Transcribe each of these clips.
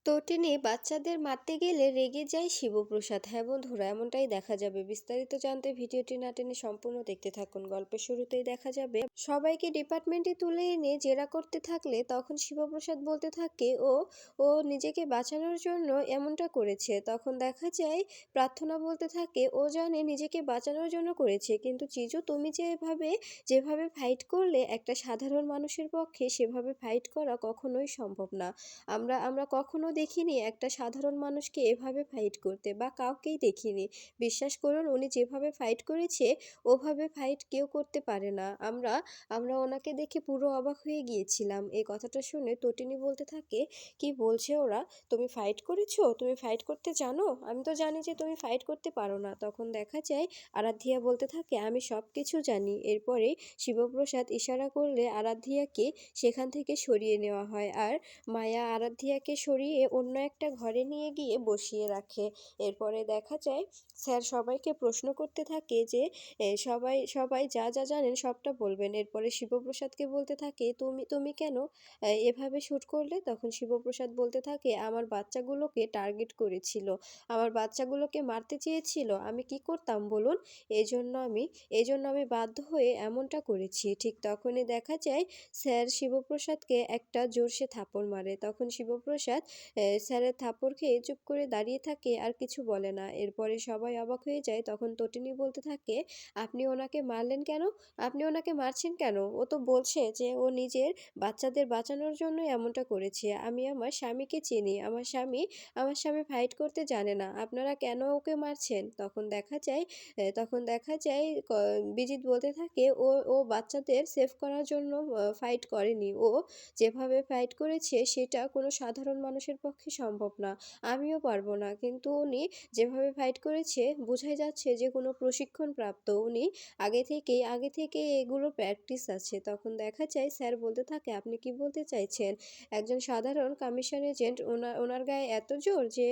তটিনী বাচ্চাদের মারতে গেলে রেগে যায় শিবপ্রসাদ। হ্যাঁ বন্ধুরা, এমনটাই দেখা যাবে। বিস্তারিত জানতে ভিডিওটি না টেনে সম্পূর্ণ দেখতে থাকুন। গল্পের শুরুতেই দেখা যাবে সবাইকে ডিপার্টমেন্টে তুলে এনে জেরা করতে থাকলে তখন শিবপ্রসাদ বলতে থাকে ও ও নিজেকে বাঁচানোর জন্য এমনটা করেছে। তখন দেখা যায় প্রার্থনা বলতে থাকে ও জানে নিজেকে বাঁচানোর জন্য করেছে, কিন্তু চিজু তুমি যেভাবে ফাইট করলে একটা সাধারণ মানুষের পক্ষে সেভাবে ফাইট করা কখনোই সম্ভব না। আমরা আমরা কখনো দেখিনি একটা সাধারণ মানুষকে এভাবে ফাইট করতে, বা কাউকেই দেখিনি। বিশ্বাস করুন, উনি যেভাবে ফাইট করেছে ওভাবে ফাইট কেউ করতে পারে না। আমরা আমরা ওনাকে দেখে পুরো অবাক হয়ে গিয়েছিলাম। এই কথাটা শুনে তটিনী বলতে থাকে, কি বলছে ওরা? তুমি ফাইট করেছো? তুমি ফাইট করতে জানো? আমি তো জানি যে তুমি ফাইট করতে পারো না। তখন দেখা যায় আরাধ্যিয়া বলতে থাকে, আমি সব কিছু জানি। এরপরে শিবপ্রসাদ ইশারা করলে আরাধ্যাকে সেখান থেকে সরিয়ে নেওয়া হয়, আর মায়া আরাধ্যাকে সরিয়ে অন্য একটা ঘরে নিয়ে গিয়ে বসিয়ে রাখে। এরপরে দেখা যায় স্যার সবাইকে প্রশ্ন করতে থাকে যে সবাই সবাই যা যা জানেন সবটা বলবেন। এরপরে শিবপ্রসাদকে বলতে থাকে, তুমি তুমি কেন এভাবে শ্যুট করলে? তখন শিবপ্রসাদ বলতে থাকে, আমার বাচ্চাগুলোকে টার্গেট করেছিল, আমার বাচ্চাগুলোকে মারতে চেয়েছিল, আমি কি করতাম বলুন? এই জন্য আমি বাধ্য হয়ে এমনটা করেছি। ঠিক তখনই দেখা যায় স্যার শিবপ্রসাদকে একটা জোরসে থাপড় মারে। তখন শিবপ্রসাদ স্যারের থাপড় খেয়ে চুপ করে দাঁড়িয়ে থাকে, আর কিছু বলে না। এরপরে সবাই অবাক হয়ে যায়। তখন তটিনী বলতে থাকে, আপনি ওনাকে মারলেন কেন? আপনি ওনাকে মারছেন কেন? ও তো বলছে যে ও নিজের বাচ্চাদের বাঁচানোর জন্য এমনটা করেছে। আমি আমার স্বামীকে চিনি, আমার স্বামী ফাইট করতে জানে না, আপনারা কেন ওকে মারছেন? তখন দেখা যায় বিজিত বলতে থাকে, ও বাচ্চাদের সেভ করার জন্য ফাইট করেনি। ও যেভাবে ফাইট করেছে সেটা কোনো সাধারণ মানুষের পক্ষে সম্ভব না। আমিও পারবো না। কিন্তু উনি যেভাবে ফাইট করেছে বোঝাই যাচ্ছে যে কোনো প্রশিক্ষণ প্রাপ্ত। উনি আগে থেকে এগুলো প্র্যাকটিস আছে। তখন দেখা যায় স্যার বলতে থাকে, আপনি কি বলতে চাইছেন? একজন সাধারণ কমিশন এজেন্ট ওনার গায়ে এত জোর যে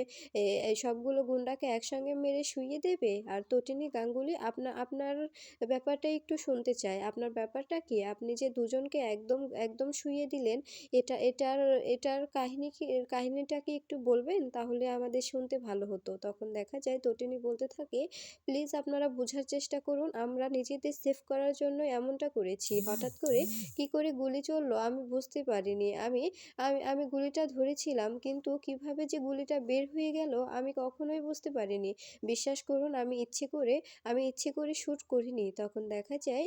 এই সবগুলো গুন্ডাকে একসঙ্গে মেরে শুইয়ে দেবে? আর তটিনী গাঙ্গুলি, আপনার ব্যাপারটা একটু শুনতে চাই। আপনার ব্যাপারটা কি? আপনি যে দুজনকে একদম একদম শুইয়ে দিলেন, এটার কাহিনীটা কি একটু বলবেন? তাহলে আমাদের শুনতে ভালো হতো। তখন দেখা যায় তটিনী বলতে থাকে, প্লিজ আপনারা বোঝার চেষ্টা করুন, আমরা নিজেদের সেভ করার জন্য এমনটা করেছি। হঠাৎ করে কি করে গুলি চললো আমি বুঝতে পারিনি। আমি আমি আমি গুলিটা ধরেছিলাম, কিন্তু কিভাবে যে গুলিটা বের হয়ে গেল আমি কখনোই বুঝতে পারিনি। বিশ্বাস করুন, আমি ইচ্ছে করে শ্যুট করিনি। তখন দেখা যায়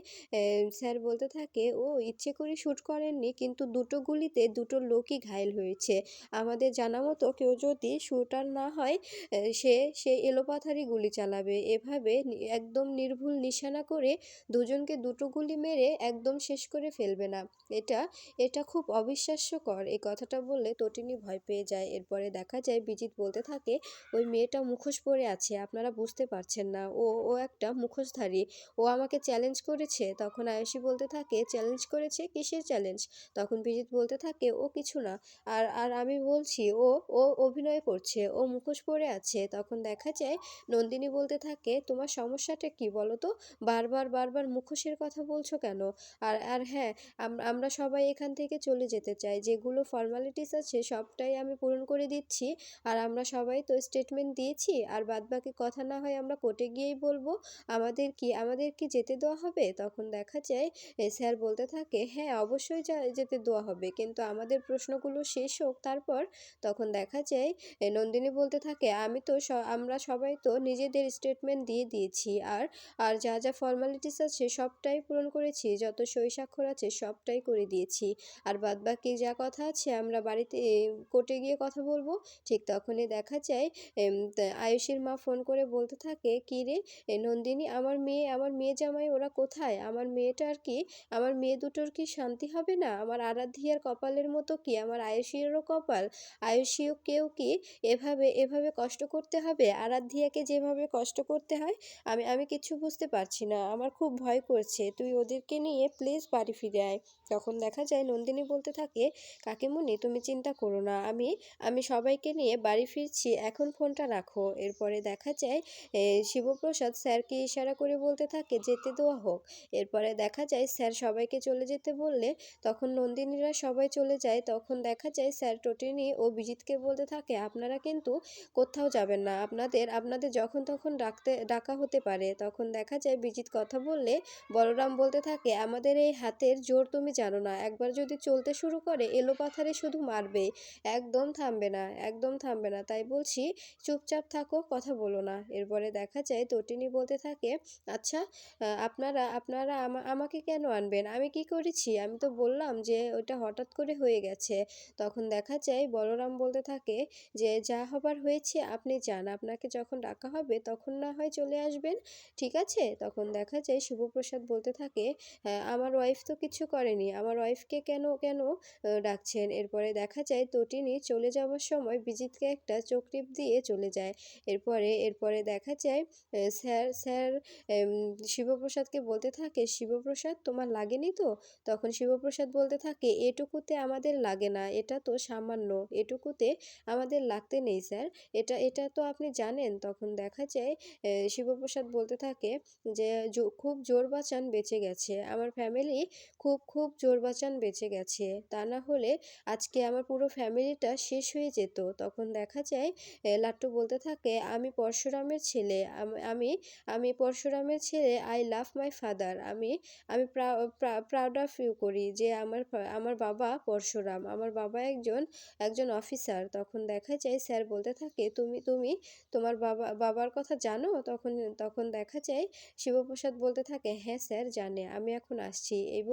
স্যার বলতে থাকে, ও ইচ্ছে করে শ্যুট করেননি, কিন্তু দুটো গুলিতে দুটো লোকই ঘায়েল হয়েছে। আমাদের জানা মতো কেউ যদি শ্যুটার না হয়, সে এলোপাথারি গুলি চালাবে। এভাবে একদম নির্ভুল নিশানা করে দুজনকে দুটো গুলি মেরে একদম শেষ করে ফেলবে না। এটা এটা খুব অবিশ্বাস্যকর। এই কথাটা বললে তটিনী ভয় পেয়ে যায়। এরপরে দেখা যায় বিজিত বলতে থাকে, ওই মেয়েটা মুখোশ পরে আছে, আপনারা বুঝতে পারছেন না। ও একটা মুখোশধারী। ও আমাকে চ্যালেঞ্জ করেছে। তখন আয়ুষী বলতে থাকে, চ্যালেঞ্জ করেছে? কিসের চ্যালেঞ্জ? তখন বিজিত বলতে থাকে, ও কিছু না। আর আর আমি বলছি, ও ও অভিনয় করছে, ও মুখোশ পরে আছে। তখন দেখা যায় নন্দিনী বলতে থাকে, তোমার সমস্যাটা কি বলো তো? বারবার মুখোশের কথা বলছো কেন? আর হ্যাঁ, আমরা সবাই এখান থেকে চলে যেতে চাই। যেগুলো ফর্মালিটিস আছে সবটাই আমি পূরণ করে দিচ্ছি। আর আমরা সবাই তো স্টেটমেন্ট দিয়েছি, আর বাদবাকি কথা না হয় আমরা কোর্টে গিয়েই বলবো। আমাদের কি যেতে দেওয়া হবে? তখন দেখা যায় স্যার বলতে থাকে, হ্যাঁ অবশ্যই যেতে দেওয়া হবে, কিন্তু আমাদের প্রশ্নগুলো শেষ হোক তারপর। তখন দেখা যায় নন্দিনী বলতে থাকে, আমরা সবাই তো নিজেদের স্টেটমেন্ট দিয়ে দিয়েছি, আর আর যা যা ফর্মালিটিস আছে সবটাই পূরণ করেছি, যত সই স্বাক্ষর আছে সবটাই করে দিয়েছি। আর বাদবাকি যা কথা আছে আমরা বাড়িতে কোর্টে গিয়ে কথা বলবো। ঠিক তখনই দেখা যায় আয়ুষীর মা ফোন করে বলতে থাকে, কি রে নন্দিনী, আমার মেয়ে জামাই ওরা কোথায়? আমার মেয়ে দুটোর কি শান্তি হবে না? আমার আরাধ্যার কপালের মতো কি আমার আয়ুষীরও কপাল? আয়ুষীকেও কি এভাবে এভাবে কষ্ট করতে হবে? আরাধ্যাকে যেভাবে কষ্ট করতে হয়? আমি কিছু বুঝতে পারছি না, আমার খুব ভয় করছে। তুই ওদেরকে নিয়ে প্লিজ বাড়ি ফিরে আয়। তখন দেখা যায় নন্দিনী বলতে থাকে, কাকিমুনি তুমি চিন্তা করো না, আমি সবাইকে নিয়ে বাড়ি ফিরছি, এখন ফোনটা রাখো। এরপরে দেখা যায় শিবপ্রসাদ স্যারকে ইশারা করে বলতে থাকে, যেতে দেওয়া হোক। এরপরে দেখা যায় স্যার সবাইকে চলে যেতে বললে তখন নন্দিনীরা সবাই চলে যায়। তখন দেখা যায় স্যার, টটিনী ও বিজিতকে বলতে থাকে, আপনারা কিন্তু কোথাও যাবেন না, আপনাদের আপনাদের যখন তখন ডাকা হতে পারে। তখন দেখা যায় বিজিত কথা বললে বলরাম বলতে থাকে, আমাদের এই হাতের জোর তুমি জানো না, একবার যদি চলতে শুরু করে এলোপাথাড়ি শুধু মারবে, একদম থামবে না, একদম থামবে না, তাই বলছি চুপচাপ থাকো, কথা বলো না। এরপরে দেখা যায় তটিনী বলতে থাকে, আচ্ছা আপনারা আপনারা আমাকে কেন আনবেন, আমি কি করেছি, আমি তো বললাম যে ওটা হঠাৎ করে হয়ে গেছে। তখন দেখা যায় বলরাম বলতে থাকে যে যা হবার হয়েছে আপনি যান, আপনাকে যখন ডাকা হবে তখন না হয় চলে আসবেন, ঠিক আছে? তখন দেখা যায় শিবপ্রসাদ বলতে থাকে, আমার ওয়াইফ তো কিছু করেনি, আমার ওয়াইফকে কেন কেন ডাকছেন? এরপরে দেখা যায় তটিনী চলে যাওয়ার সময় বিজিতকে একটা চোখ টিপ দিয়ে চলে যায়। এরপরে দেখা যায় স্যার স্যার এম শিবপ্রসাদকে বলতে থাকে, শিবপ্রসাদ তোমার লাগেনি তো? তখন শিবপ্রসাদ বলতে থাকে, এটুকুতে আমাদের লাগে না, এটা তো সামান্য, এটুকুতে আমাদের লাগতে নেই স্যার, এটা এটা তো আপনি জানেন। তখন দেখা যায় শিবপ্রসাদ বলতে থাকে যে খুব জোর বাঁচান বেঁচে গেছে, আমার ফ্যামিলি খুব খুব জোর বাঁচান বেঁচে গেছে, তা না হলে আজকে আমার পুরো ফ্যামিলিটা শেষ হয়ে যেত। তখন দেখা যায় লাট্টু বলতে থাকে, আমি পরশুরামের ছেলে, আমি আমি পরশুরামের ছেলে, আই লাভ মাই ফাদার, আমি আমি প্রাউড অফ ইউ করি যে আমার বাবা পরশুরাম, আমার বাবা একজন একজন অফিসার। তখন দেখা যায় স্যার বলতে থাকে, তুমি তুমি তোমার বাবার কথা জানো? তখন তখন দেখা যায় শিবপ্রসাদ বলতে থাকে, হ্যাঁ স্যার জানে, আমি এখন আসছি, এই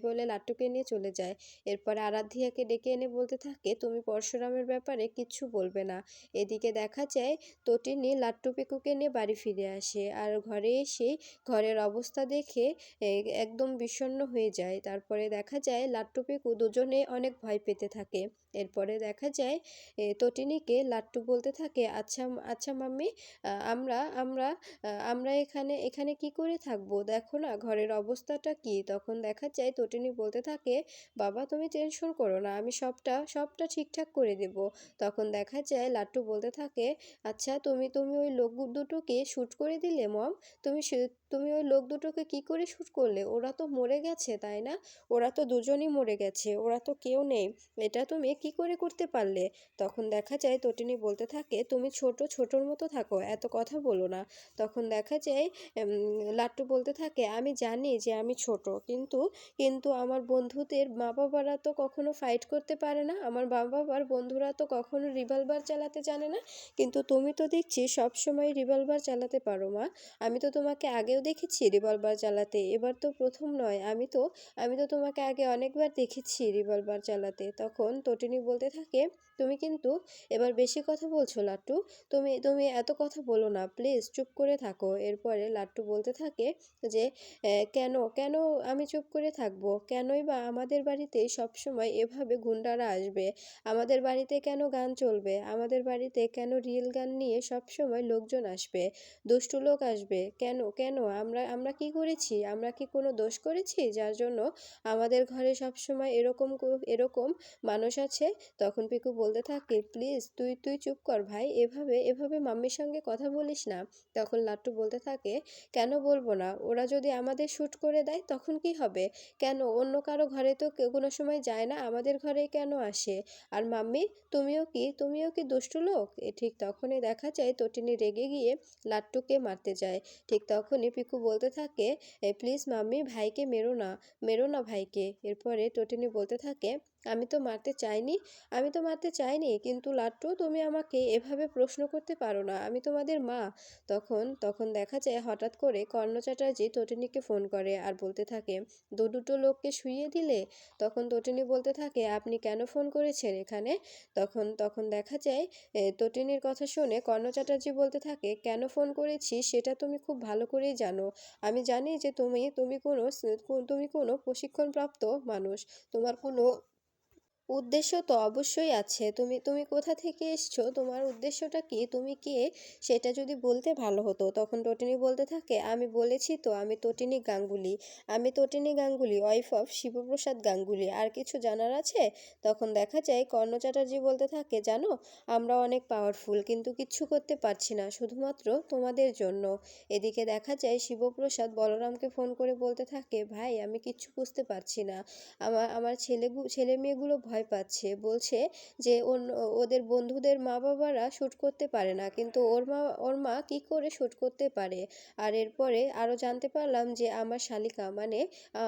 বলে লাট্টুকে নিয়ে চলে যায়। এরপরে আরাধ্যাকে ডেকে এনে বলতে থাকে, তুমি পরশুরামের ব্যাপারে কিচ্ছু বলবে না। এদিকে দেখা যায় তটিনী লাট্টু পিকুকে নিয়ে বাড়ি ফিরে আসে, আর ঘরে এসে ঘরের অবস্থা দেখে এ একদম বিষণ্ণ হয়ে যায়। তারপরে দেখা যায় লাট্টু পিকু দুজনে অনেক ভয় পেতে থাকে। এরপরে দেখা যায় তটিনীকে লাট্টু বলতে থাকে, আচ্ছা আচ্ছা মাম্মি, আমরা আমরা আমরা এখানে এখানে কি করে থাকবো, দেখো না ঘরের অবস্থাটা কি। তখন দেখা যায় তটিনী বলতে থাকে, বাবা তুমি টেনশন করো না, আমি সবটা সবটা ঠিকঠাক করে দেব। তখন দেখা যায় লাট্টু বলতে থাকে, আচ্ছা তুমি তুমি ওই লোক দুটোকে শ্যুট করে দিলে মম, তুমি ওই লোক দুটোকে কি করে শ্যুট করলে, ওরা তো মরে গেছে তাই না, ওরা তো দুজনই মরে গেছে, ওরা তো কেউ নেই, এটা তুমি কি করে করতে পারলে? তখন দেখা যায় তটিনী বলতে থাকে, তুমি ছোটোর মতো থাকো, এত কথা বলো না। তখন দেখা যায় লাট্টু বলতে থাকে, আমি জানি যে আমি ছোট, কিন্তু কিন্তু আমার বন্ধুদের মা বাবারা তো কখনো ফাইট করতে পারে না, আমার মা বাবার বন্ধুরা তো কখনো রিভলভার চালাতে জানে না, কিন্তু তুমি তো দেখছি সব সময় রিভলভার চালাতে পারো মা, আমি তো তোমাকে আগেও দেখেছি রিভলভার চালাতে, এবার তো প্রথম নয়, আমি তো তোমাকে আগে অনেকবার দেখেছি রিভলভার চালাতে। তখন তটিনী বলতে থাকে, তুমি কিন্তু এবার বেশি কথা বলছো লাট্টু, তুমি তুমি এত কথা বলো না, প্লিজ চুপ করে থাকো। এরপরে লাট্টু বলতে থাকে যে কেন কেন আমি চুপ করে থাকবো, কেনই বা আমাদের বাড়িতে সবসময় এভাবে গুন্ডারা আসবে, আমাদের বাড়িতে কেন গান চলবে, আমাদের বাড়িতে কেন রিয়েল গান নিয়ে সবসময় লোকজন আসবে, দুষ্টু লোক আসবে, কেন কেন আমরা আমরা কি করেছি, আমরা কি কোনো দোষ করেছি যার জন্য আমাদের ঘরে সবসময় এরকম মানুষ আছে? তখন পিকু বলতে থাকে, প্লিজ তুই তুই চুপ কর ভাই, এভাবে এভাবে মাম্মির সঙ্গে কথা বলিস না। তখন লাট্টু বলতে থাকে, কেন বলবো না, ওরা যদি আমাদের শ্যুট করে দেয় তখন কি হবে, কেন অন্য কারো ঘরে তো কেউ কোনো সময় যায় না, আমাদের ঘরেই কেন আসে, আর মাম্মি তুমিও কি দুষ্টু লোক? ঠিক তখনই দেখা যায় তটিনী রেগে গিয়ে লাট্টুকে মারতে যায়। ঠিক তখনই পিকু বলতে থাকে, প্লিজ মাম্মি ভাইকে মেরো না, মেরো না ভাইকে। এরপরে টটিনি বলতে থাকে, আমি তো মারতে চাইনি, কিন্তু লাট্টু তুমি আমাকে এভাবে প্রশ্ন করতে পারো না, আমি তোমাদের মা। তখন তখন দেখা যায় হঠাৎ করে কর্ণ চ্যাটার্জি তটিনীকে ফোন করে আর বলতে থাকে, দুটো লোককে শুইয়ে দিলে? তখন তটিনী বলতে থাকে, আপনি কেন ফোন করেছেন এখানে? তখন তখন দেখা যায় তটিনীর কথা শুনে কর্ণ চ্যাটার্জি বলতে থাকে, কেন ফোন করেছি সেটা তুমি খুব ভালো করেই জানো, আমি জানি যে তুমি কোনো প্রশিক্ষণপ্রাপ্ত মানুষ, তোমার কোনো উদ্দেশ্য তো অবশ্যই আছে, তুমি তুমি কোথা থেকে এসছো, তোমার উদ্দেশ্যটা কি, তুমি কে, সেটা যদি বলতে ভালো হতো। তখন তটিনী বলতে থাকে, আমি বলেছি তো, আমি তটিনী গাঙ্গুলি, ওয়াইফ অফ শিবপ্রসাদ গাঙ্গুলি, আর কিছু জানার আছে? তখন দেখা যায় কর্ণ চ্যাটার্জি বলতে থাকে, জানো আমরা অনেক পাওয়ারফুল, কিন্তু কিচ্ছু করতে পারছি না শুধুমাত্র তোমাদের জন্য। এদিকে দেখা যায় শিবপ্রসাদ বলরামকে ফোন করে বলতে থাকে, ভাই আমি কিচ্ছু বুঝতে পারছি না, আমার ছেলে মেয়েগুলো ভয় ভয় পাচ্ছে। বলছে যে ওদের বন্ধুদের মা-বাবারা শুট করতে পারে না। কিন্তু ওর মা কি করে শুট করতে পারে। আর এরপরে আরো জানতে পারলাম যে আমার শালিকা মানে আ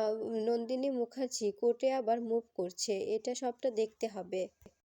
নন্দিনী মুখার্জি কোর্টে আবার মুভ করছে। এটা সবটা দেখতে হবে।